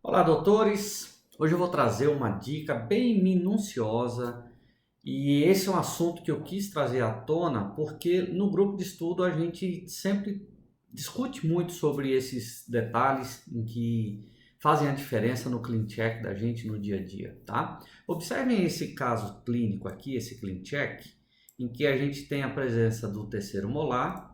Olá, doutores! Hoje eu vou trazer uma dica bem minuciosa e esse é um assunto que eu quis trazer à tona porque no grupo de estudo a gente sempre discute muito sobre esses detalhes em que fazem a diferença no clean check da gente no dia a dia, tá? Observem esse caso clínico aqui, esse clean check, em que a gente tem a presença do terceiro molar,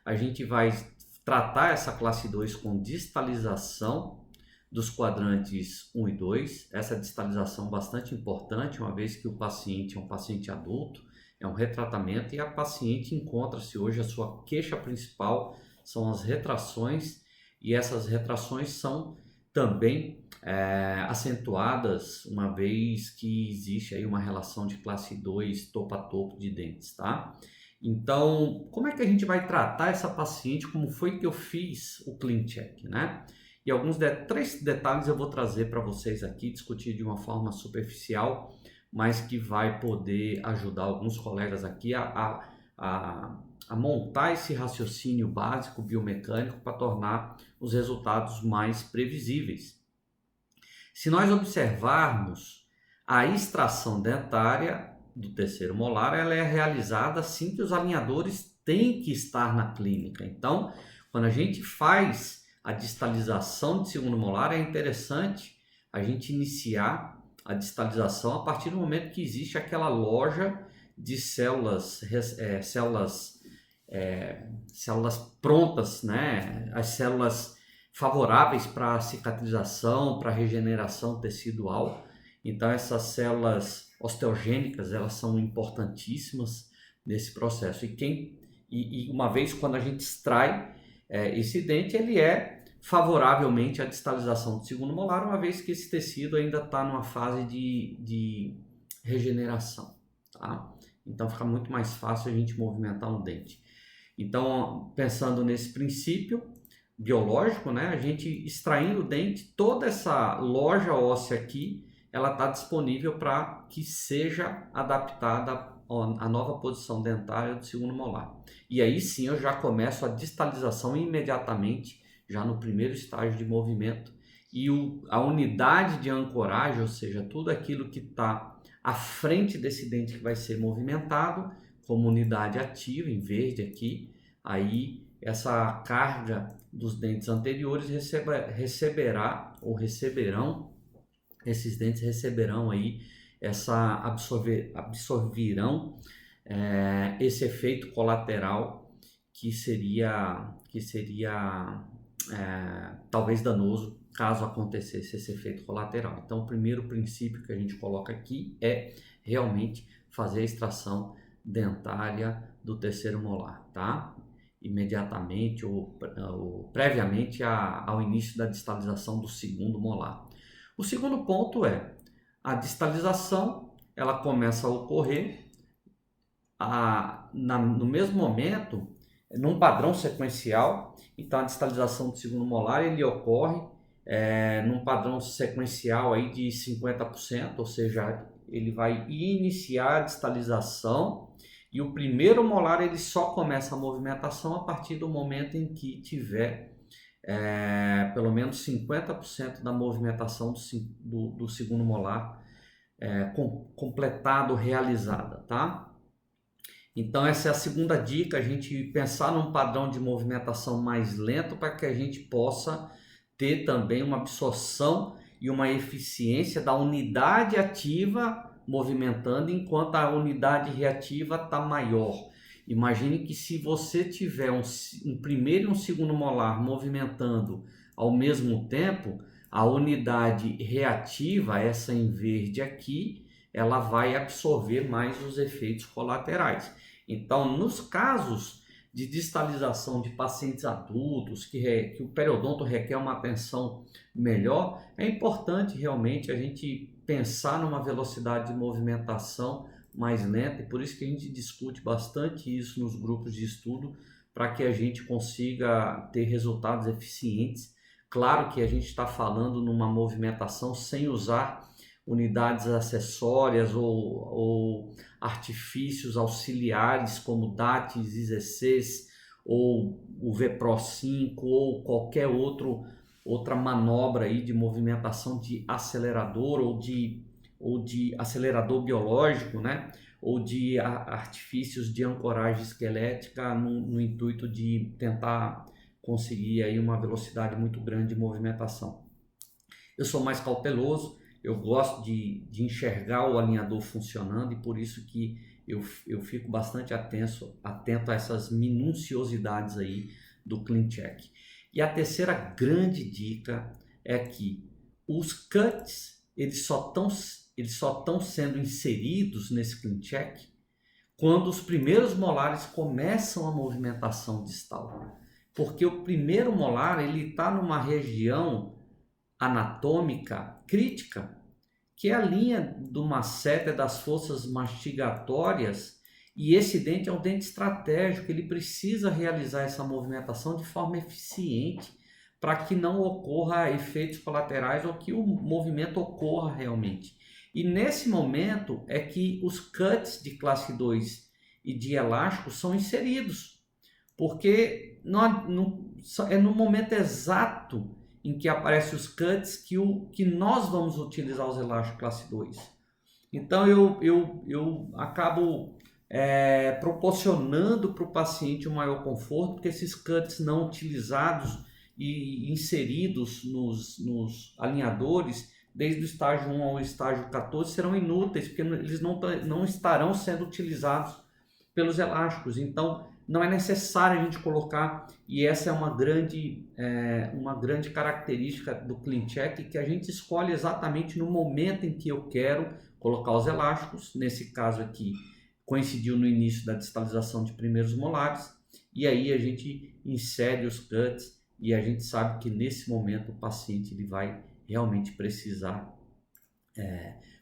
a gente vai tratar essa classe 2 com distalização dos quadrantes 1 e 2, essa distalização bastante importante, uma vez que o paciente é um paciente adulto, é um retratamento e a paciente encontra-se hoje, a sua queixa principal são as retrações e essas retrações são também acentuadas uma vez que existe aí uma relação de classe 2 topo a topo de dentes, tá? Então, como é que a gente vai tratar essa paciente? Como foi que eu fiz o clean check, né? E três detalhes eu vou trazer para vocês aqui, discutir de uma forma superficial, mas que vai poder ajudar alguns colegas aqui a montar esse raciocínio básico biomecânico para tornar os resultados mais previsíveis. Se nós observarmos a extração dentária do terceiro molar, ela é realizada assim que os alinhadores têm que estar na clínica. Então, quando a gente faz a distalização de segundo molar, é interessante a gente iniciar a distalização a partir do momento que existe aquela loja de células prontas, né? As células favoráveis para a cicatrização, para a regeneração tecidual. Então essas células osteogênicas, elas são importantíssimas nesse processo. E uma vez quando a gente extrai esse dente, ele é favoravelmente à distalização do segundo molar, uma vez que esse tecido ainda está numa fase de regeneração, tá? Então fica muito mais fácil a gente movimentar um dente. Então, pensando nesse princípio biológico, né, a gente extraindo o dente, toda essa loja óssea aqui, ela está disponível para que seja adaptada à nova posição dentária do segundo molar. E aí sim eu já começo a distalização imediatamente, já no primeiro estágio de movimento. E a unidade de ancoragem, ou seja, tudo aquilo que está à frente desse dente que vai ser movimentado, como unidade ativa, em verde aqui, aí essa carga dos dentes anteriores esses dentes receberão aí absorverão esse efeito colateral que seria talvez danoso caso acontecesse esse efeito colateral. Então, o primeiro princípio que a gente coloca aqui é realmente fazer a extração dentária do terceiro molar, tá? Imediatamente ou previamente ao início da distalização do segundo molar. O segundo ponto é a distalização, ela começa a ocorrer no mesmo momento, num padrão sequencial. Então a distalização do segundo molar ele ocorre num padrão sequencial aí de 50%, ou seja, ele vai iniciar a distalização e o primeiro molar ele só começa a movimentação a partir do momento em que tiver pelo menos 50% da movimentação do segundo molar completado, realizada, tá? Então essa é a segunda dica, a gente pensar num padrão de movimentação mais lento para que a gente possa ter também uma absorção e uma eficiência da unidade ativa movimentando enquanto a unidade reativa está maior. Imagine que se você tiver um primeiro e um segundo molar movimentando ao mesmo tempo, a unidade reativa, essa em verde aqui, ela vai absorver mais os efeitos colaterais. Então, nos casos de distalização de pacientes adultos, que o periodonto requer uma atenção melhor, é importante realmente a gente pensar numa velocidade de movimentação mais lenta, e por isso que a gente discute bastante isso nos grupos de estudo, para que a gente consiga ter resultados eficientes. Claro que a gente está falando numa movimentação sem usar unidades acessórias ou artifícios auxiliares como DATs, IZCs ou o VPRO 5 ou qualquer outro outra manobra aí de movimentação de acelerador ou de acelerador biológico, né? Ou de artifícios de ancoragem esquelética no intuito de tentar conseguir aí uma velocidade muito grande de movimentação. Eu sou mais cauteloso, eu gosto de enxergar o alinhador funcionando e por isso que eu fico bastante atento a essas minuciosidades aí do CleanCheck. E a terceira grande dica é que os cuts eles só estão sendo inseridos nesse CleanCheck quando os primeiros molares começam a movimentação distal. Porque o primeiro molar ele está numa região anatômica crítica, que é a linha do masseter das forças mastigatórias, e esse dente é um dente estratégico, ele precisa realizar essa movimentação de forma eficiente para que não ocorra efeitos colaterais ou que o movimento ocorra realmente. E nesse momento é que os cuts de classe 2 e de elástico são inseridos, porque é no momento exato em que aparecem os cuts que nós vamos utilizar os elásticos classe 2. Então eu acabo proporcionando para o paciente um maior conforto, porque esses cuts não utilizados e inseridos nos alinhadores, desde o estágio 1 ao estágio 14, serão inúteis, porque eles não estarão sendo utilizados pelos elásticos. Então, não é necessário a gente colocar, e essa é uma grande característica do CleanCheck, que a gente escolhe exatamente no momento em que eu quero colocar os elásticos. Nesse caso aqui, coincidiu no início da distalização de primeiros molares, e aí a gente insere os cuts, e a gente sabe que nesse momento o paciente ele vai realmente precisar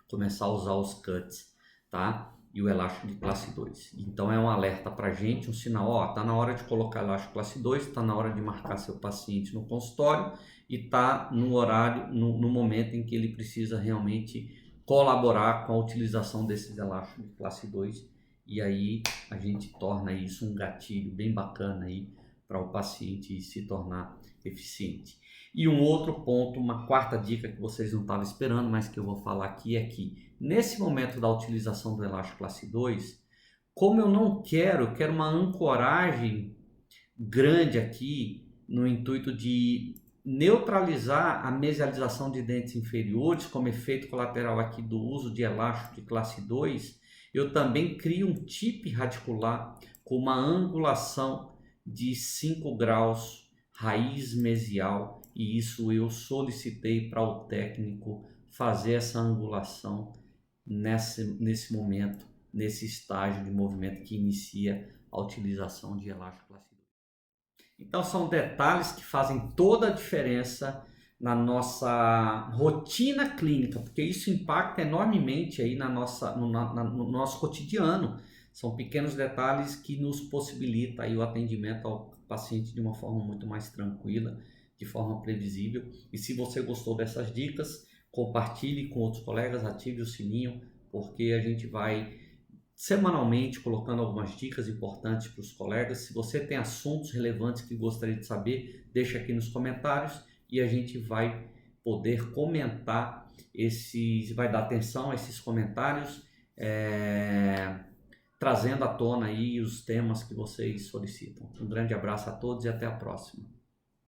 começar a usar os cuts, tá? E o elástico de classe 2. Então é um alerta para a gente, um sinal, ó, tá na hora de colocar elástico classe 2, tá na hora de marcar seu paciente no consultório e tá no horário, no momento em que ele precisa realmente colaborar com a utilização desses elásticos de classe 2, e aí a gente torna isso um gatilho bem bacana aí para o paciente se tornar eficiente. E um outro ponto, uma quarta dica que vocês não estavam esperando, mas que eu vou falar aqui é que nesse momento da utilização do elástico classe 2, como eu quero uma ancoragem grande aqui no intuito de neutralizar a mesialização de dentes inferiores como efeito colateral aqui do uso de elástico de classe 2, eu também crio um tip radicular com uma angulação de 5 graus raiz mesial, e isso eu solicitei para o técnico fazer essa angulação nesse momento, nesse estágio de movimento que inicia a utilização de elástico classe 2. Então são detalhes que fazem toda a diferença na nossa rotina clínica, porque isso impacta enormemente aí no nosso cotidiano. São pequenos detalhes que nos possibilitam aí o atendimento ao paciente de uma forma muito mais tranquila, de forma previsível. E se você gostou dessas dicas, compartilhe com outros colegas, ative o sininho, porque a gente vai semanalmente colocando algumas dicas importantes para os colegas. Se você tem assuntos relevantes que gostaria de saber, deixa aqui nos comentários e a gente vai poder comentar vai dar atenção a esses comentários, trazendo à tona aí os temas que vocês solicitam. Um grande abraço a todos e até a próxima.